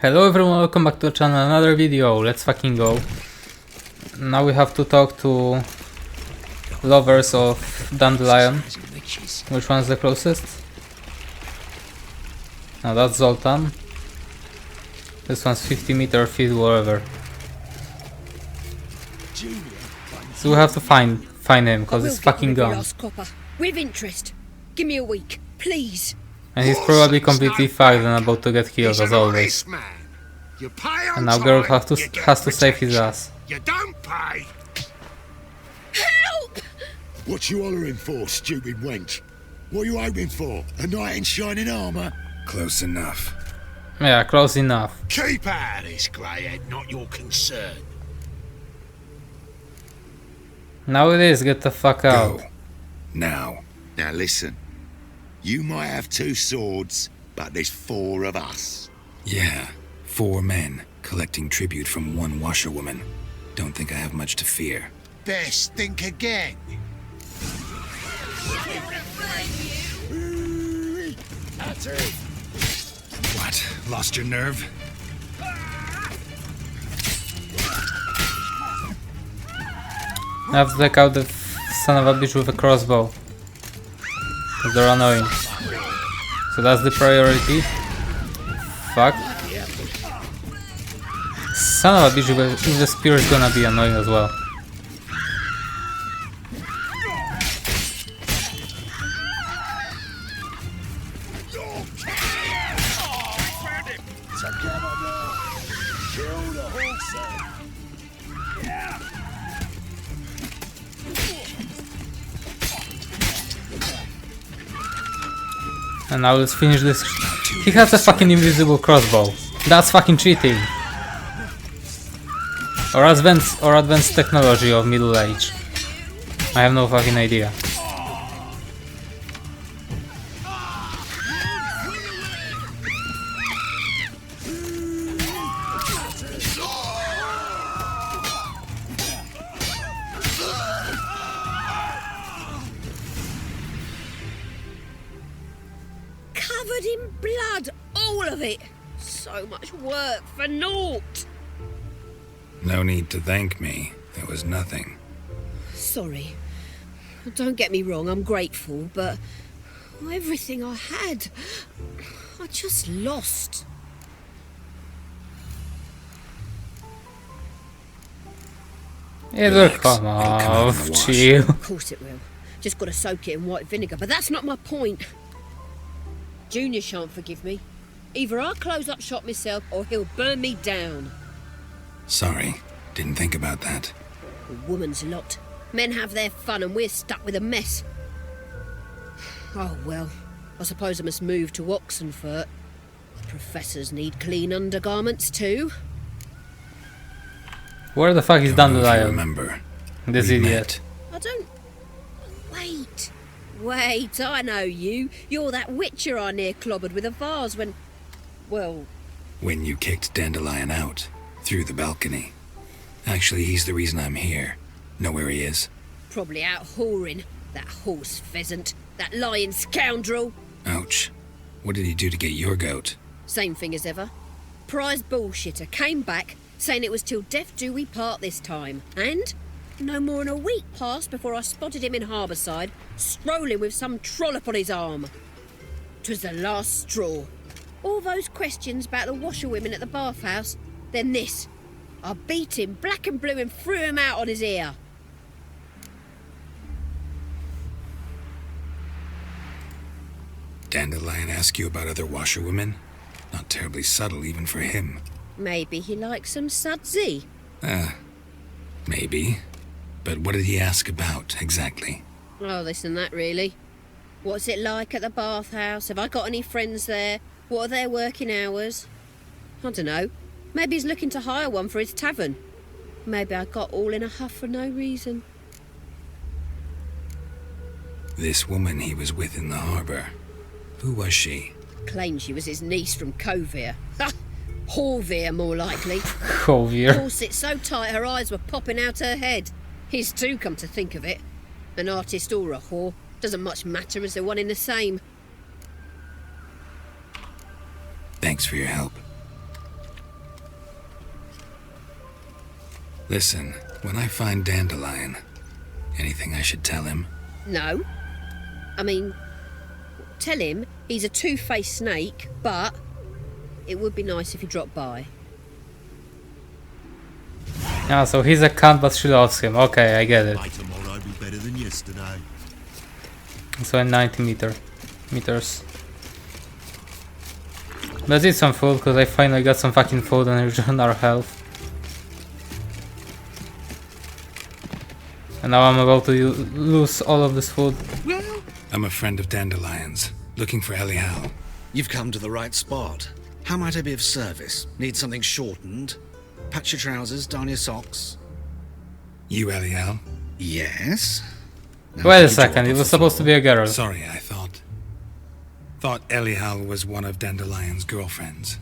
Hello everyone, welcome back to the channel, another video, let's fucking go. Now we have to talk to lovers of Dandelion. Which one's the closest? Now that's Zoltan. This one's 50 meter feet, wherever. So we have to find him, because it's fucking gone. With interest. Give me a week, please. And he's probably completely fucked and about to get killed as always. And now girl has to save his ass. You don't pay. Help! What you hollering for, stupid wench? What are you hoping for? A knight in shining armour? Close enough. Yeah, close enough. Keep out of this, greyhead, not your concern. Now it is, get the fuck out. Go. Now. Now listen, you might have two swords, but there's four of us. Yeah, 4 men collecting tribute from one washerwoman. Don't think I have much to fear. Best think again. What? Lost your nerve? I have to take out the son of a bitch with a crossbow. Because they're annoying. So that's the priority. Fuck. Son of a bitch with the spear is gonna be annoying as well. And now let's finish this. He has a fucking invisible crossbow. That's fucking cheating. Or advanced technology of middle age. I have no fucking idea. Covered in blood, all of it. So much work for naught. No need to thank me. There was nothing. Sorry. Don't get me wrong, I'm grateful, but everything I had, I just lost. It will Relax. come It'll come out in off, the wash. chill. Of course it will. Just gotta soak it in white vinegar, but that's not my point. Junior shan't forgive me. Either I'll close up shop myself or he'll burn me down. Sorry. Didn't think about that. A woman's lot. Men have their fun and we're stuck with a mess. Oh well, I suppose I must move to Oxenfurt. Professors need clean undergarments too. Where the fuck is Don't know if you Dandelion? remember. This We idiot. I don't... Wait, I know you. You're that Wicher I near clobbered with a vase when... Well... When you kicked Dandelion out. Through the balcony. Actually, he's the reason I'm here. Know where he is? Probably out whoring. That horse pheasant. That lying scoundrel. Ouch. What did he do to get your goat? Same thing as ever. Prize bullshitter came back, saying it was till death do we part this time. And no more than a week passed before I spotted him in Harbourside, strolling with some trollop on his arm. 'Twas the last straw. All those questions about the washerwomen at the bathhouse, then this. I beat him black and blue and threw him out on his ear. Dandelion ask you about other washerwomen? Not terribly subtle even for him. Maybe he likes some sudsy. Maybe. But what did he ask about, exactly? Oh, this and that, really. What's it like at the bathhouse? Have I got any friends there? What are their working hours? I don't know. Maybe he's looking to hire one for his tavern. Maybe I got all in a huff for no reason. This woman he was with in the harbor. Who was she? Claimed she was his niece from Covere. Ha! Horvere, more likely. Javier. Corset so tight her eyes were popping out her head. His too, come to think of it. An artist or a whore. Doesn't much matter as they're one in the same. Thanks for your help. Listen, when I find Dandelion, anything I should tell him? No. I mean, tell him he's a two-faced snake, but it would be nice if he dropped by. Ah, so he's a cunt but she loves him. Okay, I get it. By tomorrow be better than yesterday. So in 90 meters. Let's eat some food, because I finally got some fucking food and regenerate our health. And now I'm about to lose all of this food. I'm a friend of Dandelion's, looking for Elial. You've come to the right spot. How might I be of service? Need something shortened? Patch your trousers, darn your socks. You Elial? Yes? Now, Wait a can you second, drop it off was the supposed to be a girl. Sorry, I thought Elial was one of Dandelion's girlfriends.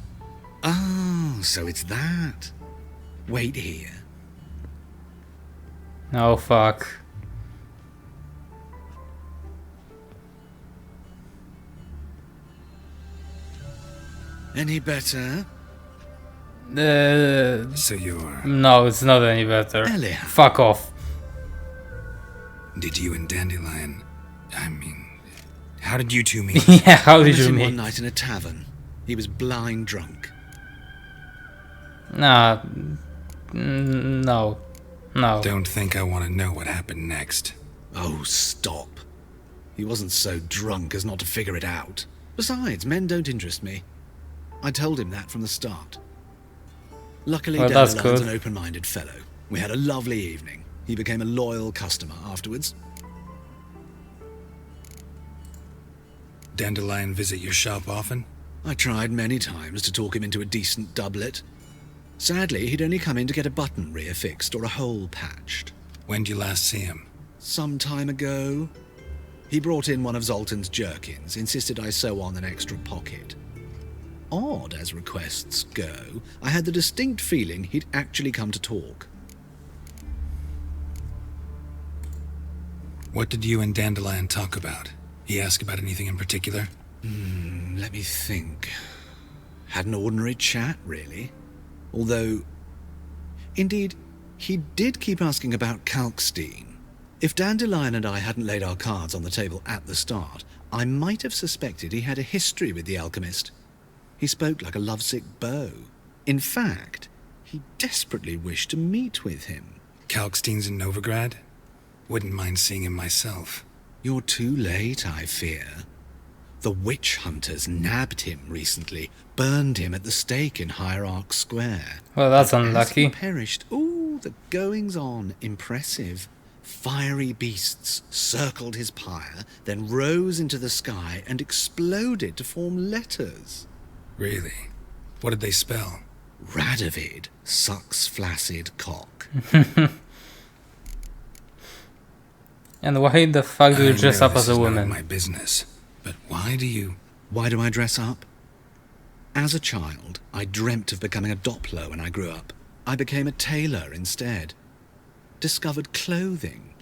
Oh, so it's that. Wait here. Oh fuck. Any better? So you're... No, it's not any better. Elial. Fuck off. Did you and Dandelion... I mean... How did you two meet? Yeah, how I did met you him meet? one night in a tavern. He was blind drunk. Nah. No. No. Don't think I want to know what happened next. Oh, stop. He wasn't so drunk as not to figure it out. Besides, men don't interest me. I told him that from the start. Luckily, Well, that's Dandelion's good. an open-minded fellow. We had a lovely evening. He became a loyal customer afterwards. Dandelion visit your shop often? I tried many times to talk him into a decent doublet. Sadly, he'd only come in to get a button reaffixed or a hole patched. When did you last see him? Some time ago, he brought in one of Zoltan's jerkins, insisted I sew on an extra pocket. Odd as requests go, I had the distinct feeling he'd actually come to talk. What did you and Dandelion talk about? He asked about anything in particular? Let me think. Had an ordinary chat, really. Although, indeed, he did keep asking about Kalkstein. If Dandelion and I hadn't laid our cards on the table at the start, I might have suspected he had a history with the alchemist. He spoke like a lovesick beau. In fact, he desperately wished to meet with him. Kalkstein's in Novigrad? Wouldn't mind seeing him myself. You're too late, I fear. The witch hunters nabbed him recently, burned him at the stake in Hierarch Square. Well, that's But as unlucky. he perished. Ooh, the goings-on, impressive. Fiery beasts circled his pyre, then rose into the sky and exploded to form letters. Really? What did they spell? Radovid sucks flaccid cock. And why the fuck do you I dress know up this as a is none of woman? my business, but why do you... Why do I dress up? As a child, I dreamt of becoming a Doppler when I grew up. I became a tailor instead. Discovered clothing.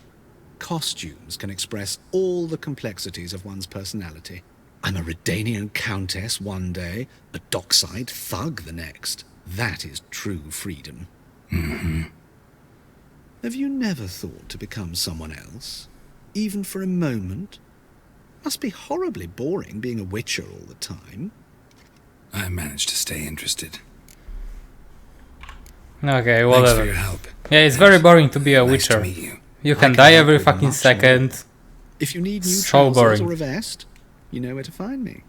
Costumes can express all the complexities of one's personality. I'm a Redanian countess one day, a dockside thug the next. That is true freedom. Have you never thought to become someone else? Even for a moment? Must be horribly boring being a Wicher all the time. I managed to stay interested. Okay, Thanks for whatever. your help. Yeah, it's very boring to be a Nice to Witcher. meet you. You I can can die help every with fucking much second. If you need new So trousers boring. or a vest, you know where to find me.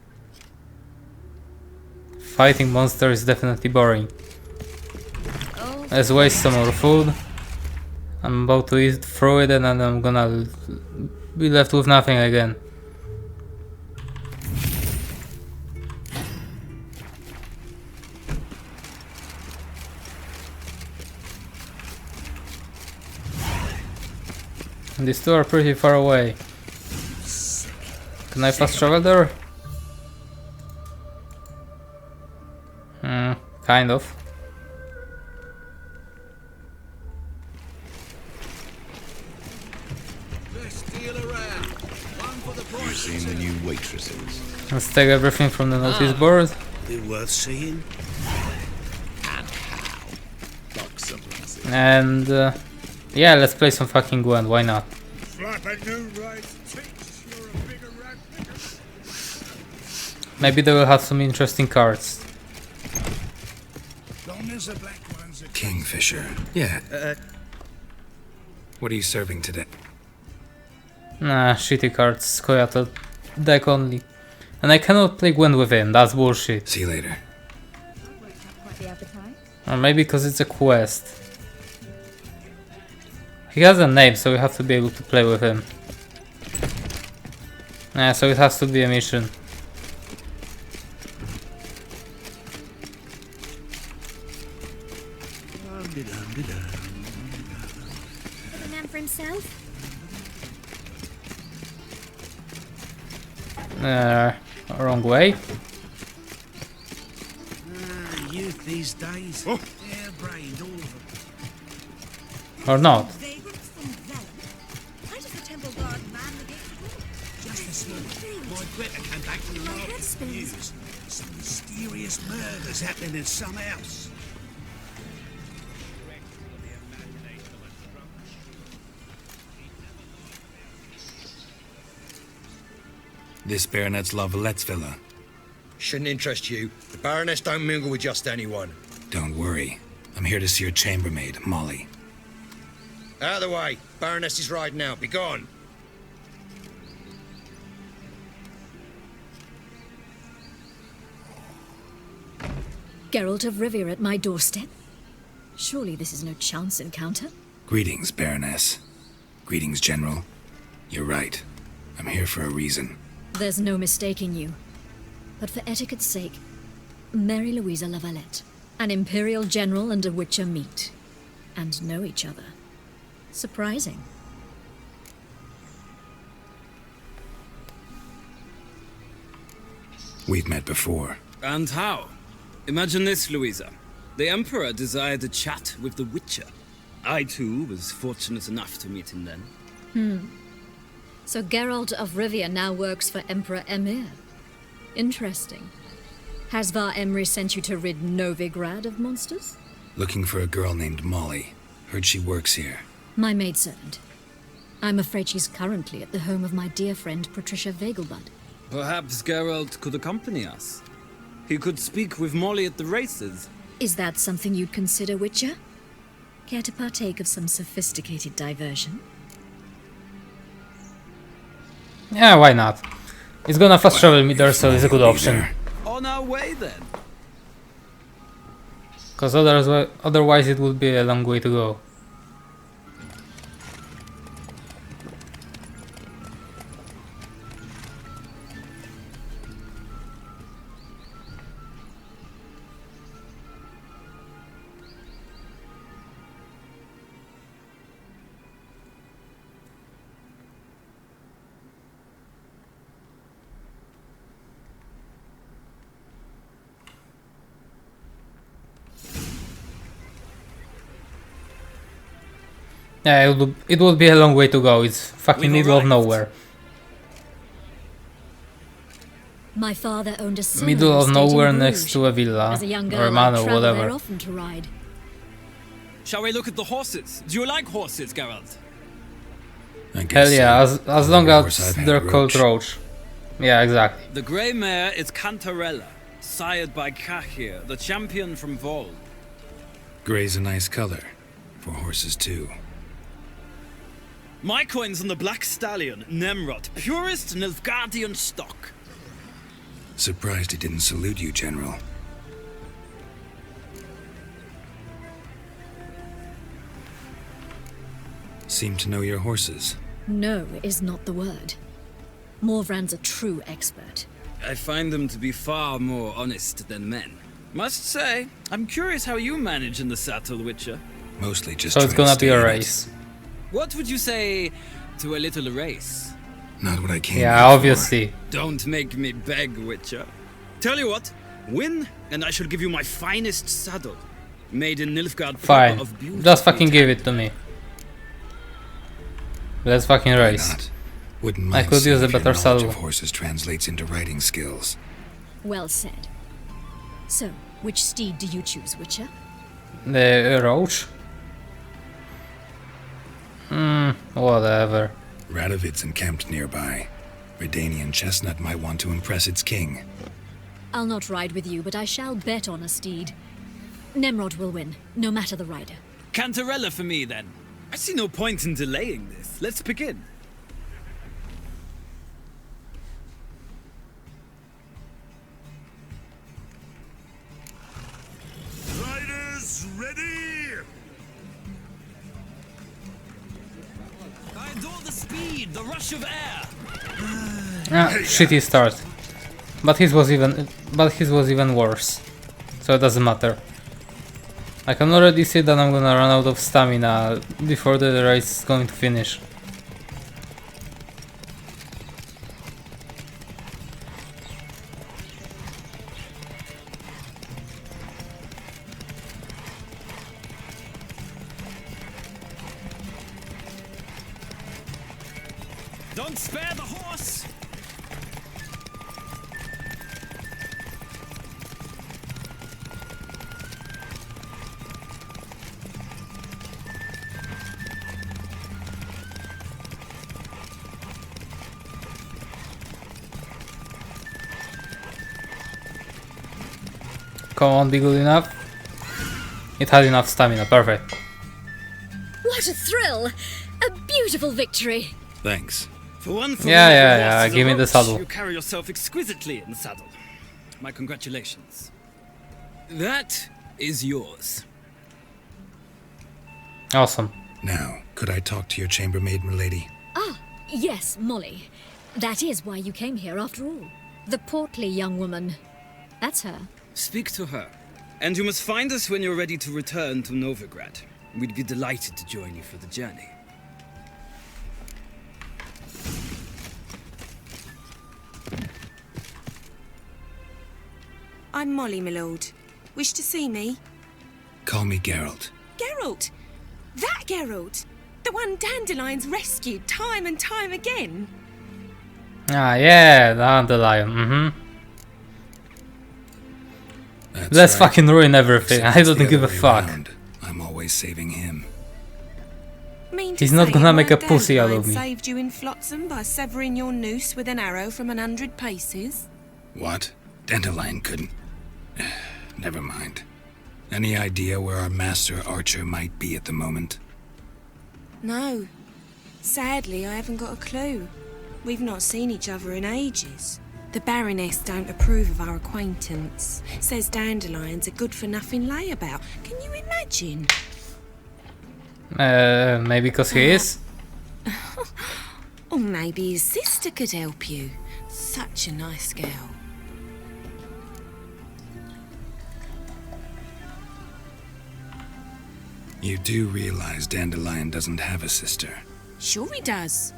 Fighting monsters is definitely boring. Let's waste some more food. I'm about to eat through it and then I'm gonna be left with nothing again. And these two are pretty far away. Can I fast travel there? Kind of. You seen the new waitresses? Let's take everything from the notice board. Be worth seeing. Like some lasses. And yeah, let's play some fucking Gwen, why not? Flap a new rise cheeks, you're a bigger rat picker. Maybe they will have some interesting cards. Long as the black ones are Kingfisher. Yeah, what are you serving today? Nah, shitty cards, Coyote deck only. And I cannot play Gwen with him, that's bullshit. See you later. Or maybe because it's a quest. He has a name, so we have to be able to play with him. Yeah, so it has to be a mission. The man for himself? Wrong way. Youth these days. Hair-brained, all of them. Or not. Vagrants from Velen? How does the temple guard man the gate? Just this morning, my Greta came back from the My head market spins. news. Some mysterious murders happening in some house. This Baronet's La Vallette's villa. Shouldn't interest you. The Baroness don't mingle with just anyone. Don't worry. I'm here to see your chambermaid, Molly. Out of the way. Baroness is riding out. Be gone. Geralt of Rivia at my doorstep? Surely this is no chance encounter? Greetings, Baroness. Greetings, General. You're right. I'm here for a reason. There's no mistaking you. But for etiquette's sake, Mary Louisa La Valette, an Imperial General and a Wicher meet, and know each other. Surprising. We've met before. And how? Imagine this, Louisa. The Emperor desired a chat with the Wicher. I, too, was fortunate enough to meet him then. So Geralt of Rivia now works for Emperor Emir. Interesting. Has Var Emry sent you to rid Novigrad of monsters? Looking for a girl named Molly. Heard she works here. My maidservant. I'm afraid she's currently at the home of my dear friend Patricia Vegelbud. Perhaps Geralt could accompany us. He could speak with Molly at the races. Is that something you'd consider, Wicher? Care to partake of some sophisticated diversion? Yeah, why not? It's gonna fast travel me there, so it's a good option. On our way, then. Because otherwise it would be a long way to go. Yeah, it would be a long way to go. It's fucking middle of nowhere. My father owned a similar Middle of estate in nowhere Bruges. next to a villa As a young or girl, a manor, I'd travel there whatever. often to ride. Shall we look at the horses? Do you like horses, Geralt? I guess Hell yeah, so. as long Horse as I've had they're a called roach. Roach. Yeah, exactly. The grey mare is Cantarella, sired by Kachir, the champion from Vol. Grey's a nice color. For horses, too. My coin's on the Black Stallion, Nemrod, purest Nilfgaardian stock. Surprised he didn't salute you, General. Seem to know your horses. No is not the word. Morvran's a true expert. I find them to be far more honest than men. Must say, I'm curious how you manage in the saddle, Wicher. Mostly just So it's try to gonna be stay a in it. race. What would you say to a little race? Not what I came Yeah, here for. obviously. Don't make me beg, Wicher. Tell you what, win, and I shall give you my finest saddle. Made in Nilfgaard Fine. proper of beauty. Just fucking give it to me. Let's fucking Why race. not? Wouldn't I mind could seeing use a if your better knowledge saddle. of horses translates into riding skills. Well said. So, which steed do you choose, Wicher? The Roach? Whatever. Radovid's encamped nearby. Redanian chestnut might want to impress its king. I'll not ride with you, but I shall bet on a steed. Nemrod will win, no matter the rider. Cantarella for me, then. I see no point in delaying this. Let's begin. Riders ready! I adore the speed, the rush of air. Shitty start. But his was even worse. So it doesn't matter. I can already see that I'm gonna run out of stamina before the race is going to finish. Don't spare the horse! Come on, be good enough. It had enough stamina, perfect. What a thrill! A beautiful victory! Thanks. For one thing, Yeah, give me the saddle. You carry yourself exquisitely in the saddle. My congratulations. That is yours. Awesome. Now, could I talk to your chambermaid, milady? Ah, yes, Molly. That is why you came here after all. The portly young woman. That's her. Speak to her. And you must find us when you're ready to return to Novigrad. We'd be delighted to join you for the journey. I'm Molly, my lord. Wish to see me? Call me Geralt. Geralt! That Geralt! The one Dandelion's rescued time and time again! Ah, yeah, Dandelion, That's Let's right. fucking ruin everything. Except I it's don't the give a other way fuck. round. I'm always saving him. Mean to He's not say gonna it make a weren't pussy out of Dandelion me. saved you in Flotsam by severing your noose with an arrow from 100 paces? What? Dandelion couldn't. Never mind. Any idea where our master archer might be at the moment? No. Sadly, I haven't got a clue. We've not seen each other in ages. The Baroness don't approve of our acquaintance. Says Dandelion's a good-for-nothing layabout. Can you imagine? Maybe because he is? Or maybe his sister could help you. Such a nice girl. You do realize Dandelion doesn't have a sister. Sure he does.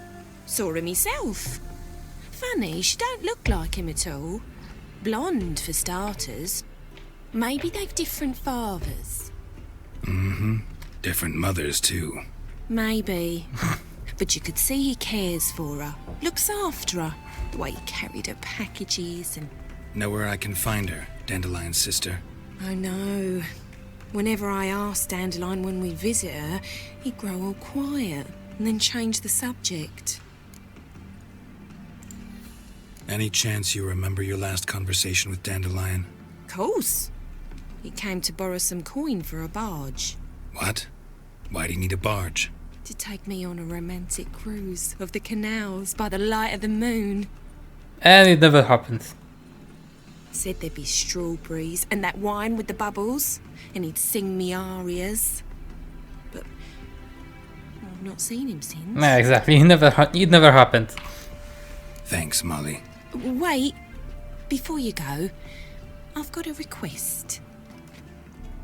Saw him myself. Funny, she don't look like him at all. Blonde, for starters. Maybe they've different fathers. Different mothers, too. Maybe. But you could see he cares for her. Looks after her. The way he carried her packages and... Know where I can find her, Dandelion's sister? I know. Whenever I asked Dandelion when we visit her, he'd grow all quiet and then change the subject. Any chance you remember your last conversation with Dandelion? Course. He came to borrow some coin for a barge. What? Why'd he need a barge? To take me on a romantic cruise of the canals by the light of the moon. And it never happened. Said there'd be strawberries and that wine with the bubbles, and he'd sing me arias. But I've not seen him since. Yeah, exactly. It never happened. Thanks, Molly. Wait, before you go, I've got a request.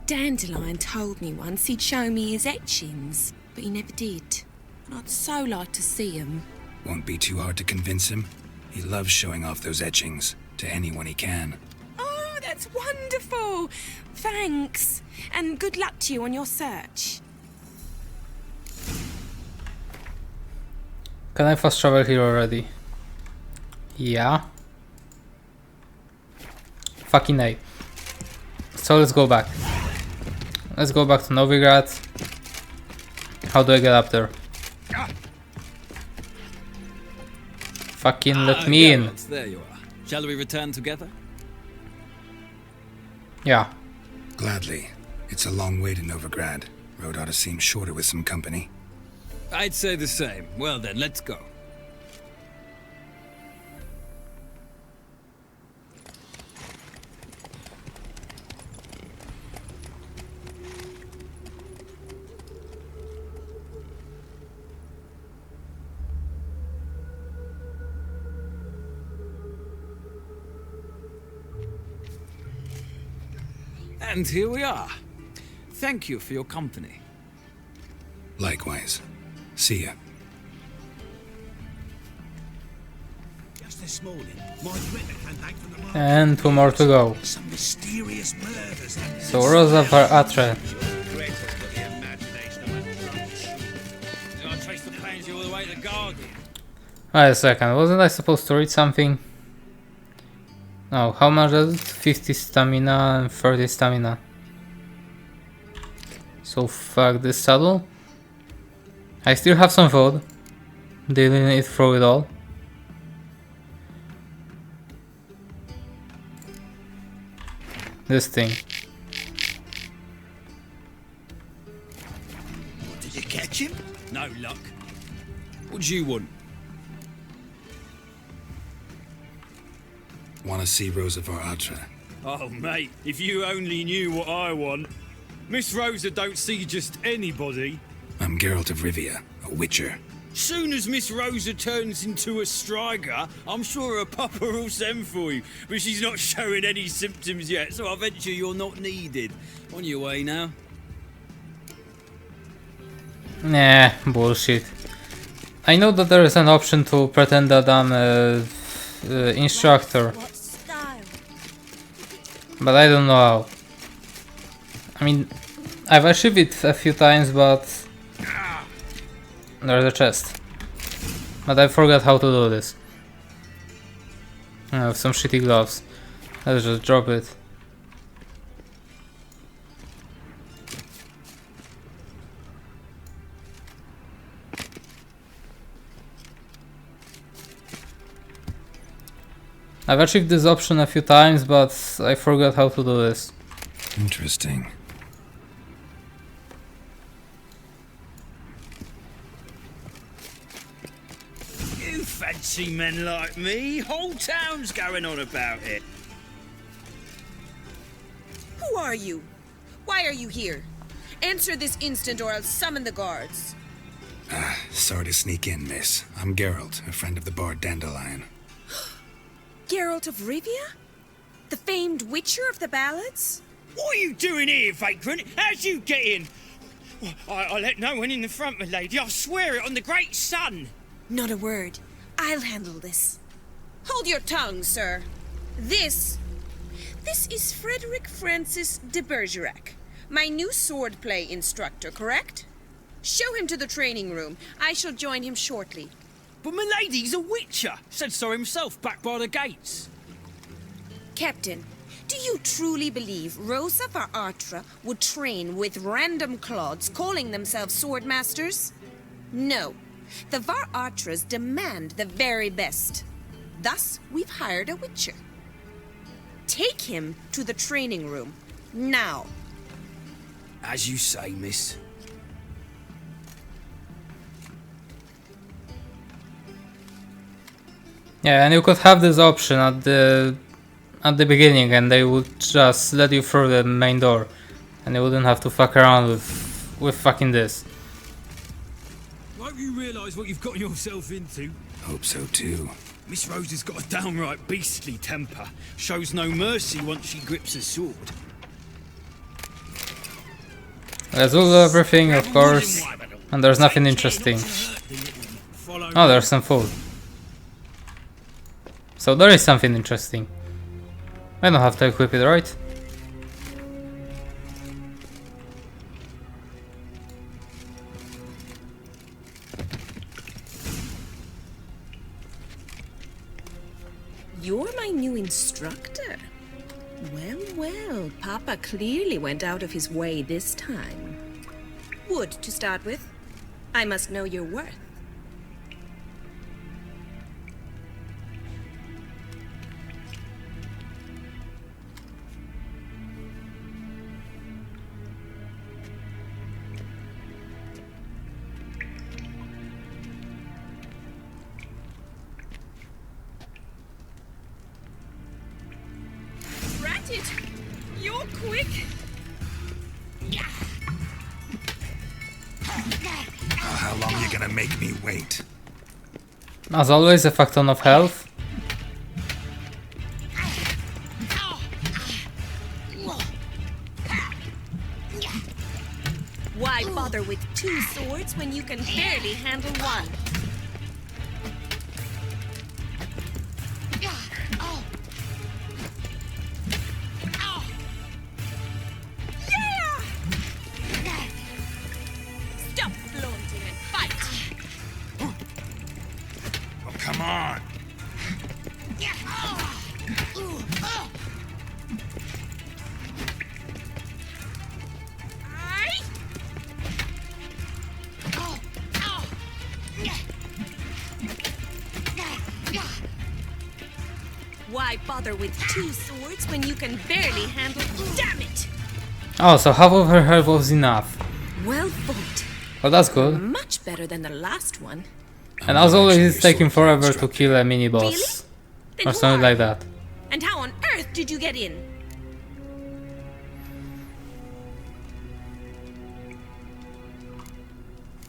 Dandelion told me once he'd show me his etchings, but he never did. And I'd so like to see them. Won't be too hard to convince him. He loves showing off those etchings to anyone he can. Oh, that's wonderful! Thanks, and good luck to you on your search. Can I fast travel here already? Yeah. Fucking A. So let's go back. Let's go back to Novigrad. How do I get up there? Fucking let me in. Geralt, there you are. Shall we return together? Yeah. Gladly. It's a long way to Novigrad. Road ought to seem shorter with some company. I'd say the same. Well then, let's go. And here we are. Thank you for your company. Likewise. See ya. Just this morning, my Twitter came back from the market. And 2 more to go. Some mysterious murders happening. So Rosa for Atre. I traced the plans all the way to Guardian. Wait a second, wasn't I supposed to read something? No, how much is it? 50 stamina and 30 stamina. So fuck this saddle. I still have some food. Dealing it through it all. This thing. Did you catch him? No luck. What do you want? Want to see Rosa for Atre? Oh, mate, if you only knew what I want. Miss Rosa don't see just anybody. I'm Geralt of Rivia, a Wicher. Soon as Miss Rosa turns into a striker, I'm sure her papa will send for you. But she's not showing any symptoms yet, so I venture you're not needed. On your way now. Nah, bullshit. I know that there is an option to pretend that I'm a instructor. But I don't know how. I mean, I've achieved it a few times, but there's a chest. But I forgot how to do this. I have some shitty gloves. Let's just drop it. I've achieved this option a few times, but I forgot how to do this. Interesting. You fancy men like me? Whole town's going on about it. Who are you? Why are you here? Answer this instant or I'll summon the guards. Sorry to sneak in, miss. I'm Geralt, a friend of the bard Dandelion. Geralt of Rivia? The famed Witcher of the ballads? What are you doing here, vagrant? How'd you get in? I let no one in the front, my lady. I swear it on the great sun. Not a word. I'll handle this. Hold your tongue, sir. This is Frederick Francis de Bergerac, my new swordplay instructor, correct? Show him to the training room. I shall join him shortly. But my lady's a witcher. Said so himself back by the gates. Captain, do you truly believe Rosa var Atre would train with random clods calling themselves swordmasters? No. The var Atres demand the very best. Thus, we've hired a witcher. Take him to the training room, now. As you say, miss. Yeah, and you could have this option at the beginning, and they would just let you through the main door, and you wouldn't have to fuck around with fucking this. Hope you realise what you've got yourself into. Hope so too. Miss Rosa's got a downright beastly temper. Shows no mercy once she grips a sword. Let's do everything, of course, and there's nothing interesting. Oh, there's some food. So there is something interesting. I don't have to equip it, right? You're my new instructor. Well, well, Papa clearly went out of his way this time. Wood to start with. I must know your worth. You're quick. How long you gonna make me wait? As always, a fuck ton of health. Why bother with 2 swords when you can barely handle one? Come on! Why bother with 2 swords when you can barely handle? Damn it! Oh, so half of her health was enough. Well fought. Well, that's good. Much better than the last one. And as always, it's taking forever to kill a mini boss. Really? Or something like that. And how on earth did you get in?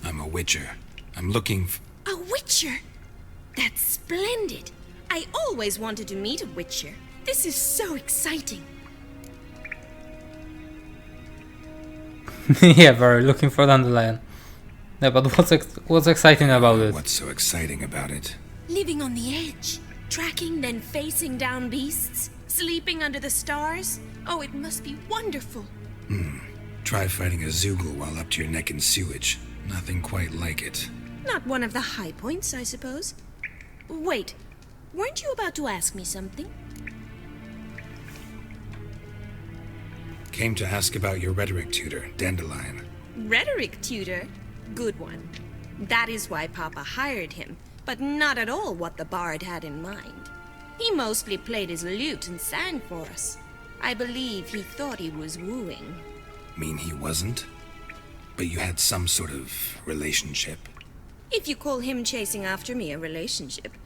I'm a Wicher. I'm looking A Wicher? That's splendid. I always wanted to meet a Wicher. This is so exciting. Yeah, very looking for Dandelion. Yeah, but what's exciting about it? What's so exciting about it? Living on the edge, tracking then facing down beasts, sleeping under the stars. Oh, it must be wonderful. Try fighting a Zoogle while up to your neck in sewage. Nothing quite like it. Not one of the high points, I suppose. Wait, weren't you about to ask me something? Came to ask about your rhetoric tutor, Dandelion. Rhetoric tutor? Good one. That is why Papa hired him, but not at all what the bard had in mind. He mostly played his lute and sang for us. I believe he thought he was wooing. Mean he wasn't? But you had some sort of relationship? If you call him chasing after me a relationship.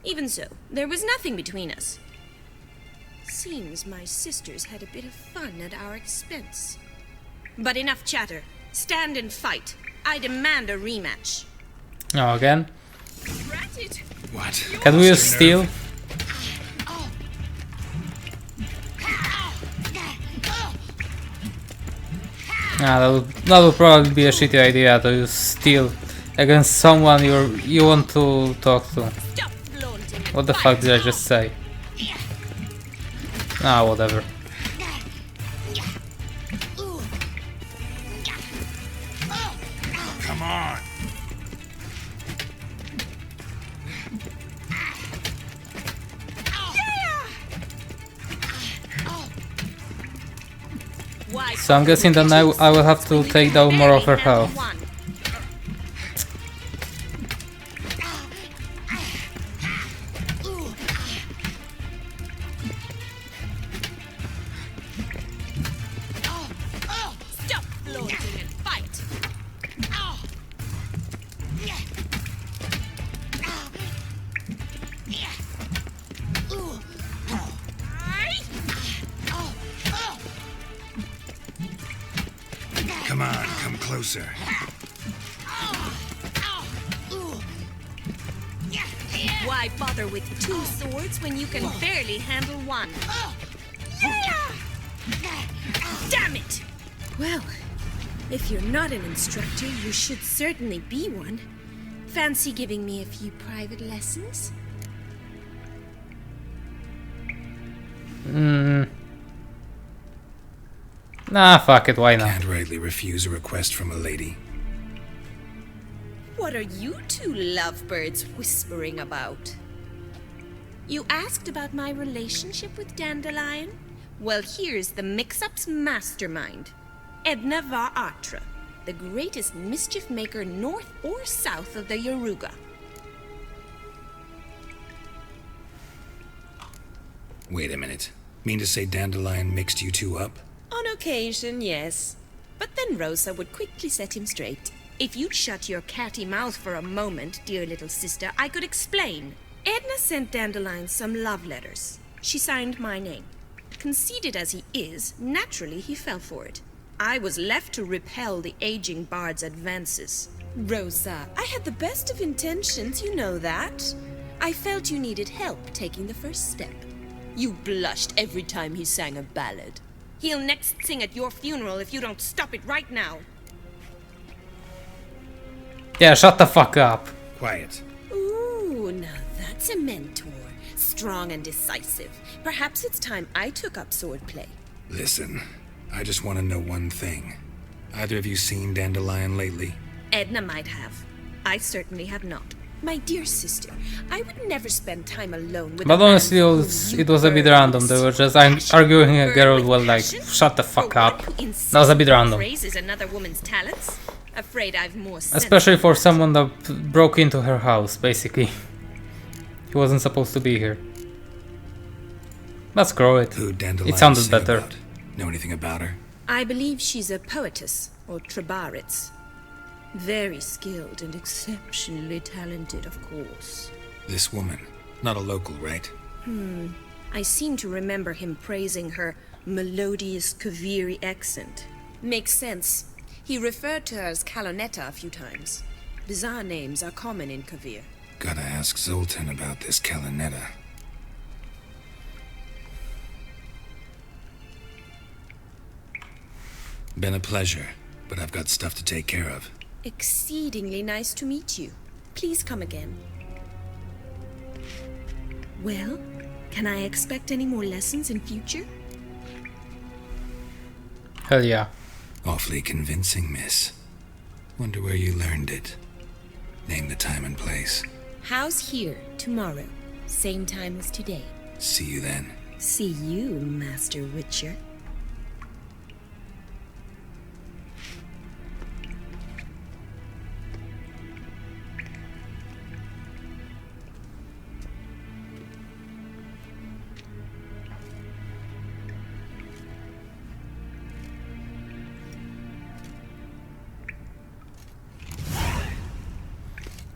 Even so, there was nothing between us. Seems my sisters had a bit of fun at our expense. But enough chatter. Stand and fight. I demand a rematch. Oh, again? What? Can we use steel? That would probably be a shitty idea to use steel against someone you want to talk to. What the fuck did I just say? Whatever. Come on! So I'm guessing that I will have to take down more of her health. Come on, come closer. Why bother with 2 swords when you can barely handle one? Damn it! Well, if you're not an instructor, you should certainly be one. Fancy giving me a few private lessons? Nah, fuck it, why not? Can't rightly refuse a request from a lady. What are you two lovebirds whispering about? You asked about my relationship with Dandelion? Well, here's the mix-up's mastermind, Edna var Atra. the greatest mischief maker north or south of the Yaruga. Wait a minute. Mean to say Dandelion mixed you two up? On occasion, yes. But then Rosa would quickly set him straight. If you'd shut your catty mouth for a moment, dear little sister, I could explain. Edna sent Dandelion some love letters. She signed my name. Conceited as he is, naturally he fell for it. I was left to repel the aging bard's advances. Rosa, I had the best of intentions, you know that. I felt you needed help taking the first step. You blushed every time he sang a ballad. He'll next sing at your funeral if you don't stop it right now. Yeah, shut the fuck up. Quiet. Ooh, now that's a mentor. Strong and decisive. Perhaps it's time I took up swordplay. Listen, I just want to know one thing. Either of you seen Dandelion lately? Edna might have. I certainly have not. My dear sister, I would never spend time alone with But honestly, it was a bit random. They were just arguing a girl, well, like, shut the fuck up. That was a bit random. Praises another woman's talents. Afraid I've more sense. Especially for someone that broke into her house, basically. He wasn't supposed to be here. But screw it. It sounded better. Know anything about her? I believe she's a poetess, or Trebaritz. Very skilled and exceptionally talented, of course. This woman, not a local, right? I seem to remember him praising her melodious Kaviri accent. Makes sense. He referred to her as Kalonetta a few times. Bizarre names are common in Kavir. Gotta ask Zoltan about this Kalonetta. Been a pleasure, but I've got stuff to take care of. Exceedingly nice to meet you. Please come again. Well, can I expect any more lessons in future? Hell yeah. Awfully convincing, miss. Wonder where you learned it. Name the time and place. House here, tomorrow. Same time as today. See you then. See you, Master Wicher.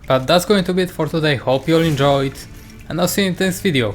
But that's going to be it for today. Hope you all enjoyed, and I'll see you in the next video.